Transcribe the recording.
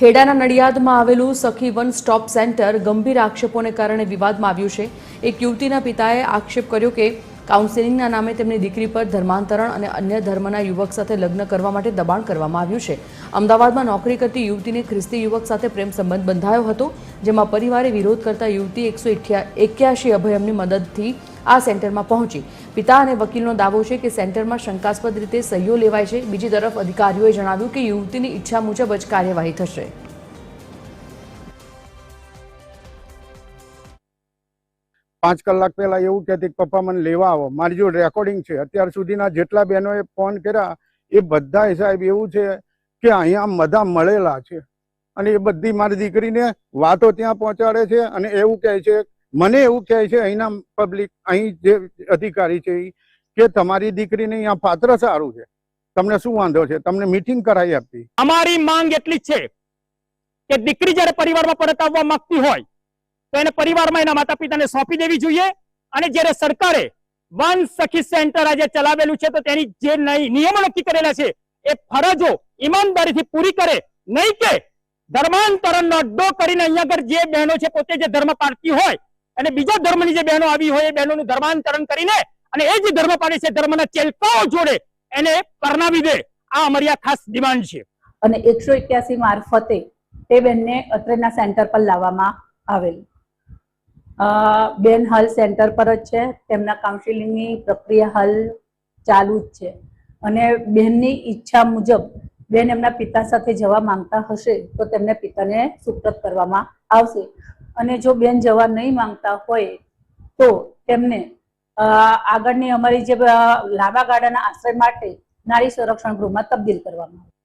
ખેડાના નડિયાદમાં આવેલું સખી one stop centre ગંભીર આક્ષેપોને કારણે વિવાદમાં આવ્યું છે। એક યુવતીના પિતાએ આક્ષેપ કર્યો કે કાઉન્સેલિંગના નામે તેમની દીકરી પર ધર્માંતરણ અને અન્ય ધર્મના યુવક સાથે લગ્ન કરવા માટે દબાણ કરવામાં આવ્યું છે। અમદાવાદમાં નોકરી કરતી યુવતીને ખ્રિસ્તી યુવક સાથે પ્રેમ સંબંધ બંધાયો હતો, જેમાં પરિવારે વિરોધ કરતા યુવતી 181 અભયમની મદદથી આ સેન્ટરમાં પહોંચી। પિતા અને વકીલનો દાવો છે કે સેન્ટરમાં શંકાસ્પદ રીતે સહીઓ લેવાય છે। બીજી તરફ અધિકારીઓએ જણાવ્યું કે યુવતીની ઈચ્છા મુજબ જ કાર્યવાહી થશે। 5 કલાક પહેલા એવું કહેતી કે પપ્પા મને લેવા આવો। મારી જોડે રેકોર્ડિંગ છે। અત્યાર સુધીના જેટલા બહેનોએ ફોન કર્યા એ બધાય સાહેબ એવું છે કે અહીંયા બધા મળેલા છે અને એ બધી મારી દીકરીને વાતો ત્યાં પહોંચાડે છે અને એવું કહે છે, મને એવું કહે છે અહીંના પબ્લિક, અહીં જે અધિકારી છે કે તમારી દીકરીને અહીંયા પાત્ર સારું છે, તમને શું વાંધો છે, તમને મીટિંગ કરાવી આપી। અમારી માંગ એટલી જ છે કે દીકરી જ્યારે પરિવારમાં પરત આવવા માંગતી હોય તો એને પરિવારમાં એના માતા પિતાને સોંપી દેવી જોઈએ। અને જ્યારે સરકારે વન સખી સેન્ટર આજે ચલાવેલું છે તો તેની જે નિયમો નક્કી કરેલા છે એ ફરજો ઈમાનદારીથી પૂરી કરે, નહીં કે ધર્માંતરણનો અડ્ડો કરીને અહીંયા આગળ જે બહેનો છે પોતે જે ધર્મ પાળતી હોય અને બીજા ધર્મની જે બહેનો આવી હોય એ બહેનોનું ધર્માંતરણ કરીને અને એ જે ધર્મ પાળે છે ધર્મના ચેલકાઓ જોડે એને પરણાવી દે। આ અમારી આ ખાસ ડિમાન્ડ છે। અને 181 મારફતે તે બેનને અત્રેના સેન્ટર પર લાવવામાં આવેલ। બેન હાલ સેન્ટર પર જ છે, તેમના કાઉન્સિલિંગની પ્રક્રિયા હાલ ચાલુ જ છે અને બેનની ઈચ્છા મુજબ બેન એમના પિતા સાથે જવા માંગતા હશે તો તેમને પિતાને સુપ્રત કરવામાં આવશે અને જો બેન જવા નહીં માંગતા હોય તો તેમને આગળની અમારી જે લાંબા ગાળાના આશ્રય માટે નારી સંરક્ષણ ગૃહમાં તબદીલ કરવામાં આવશે।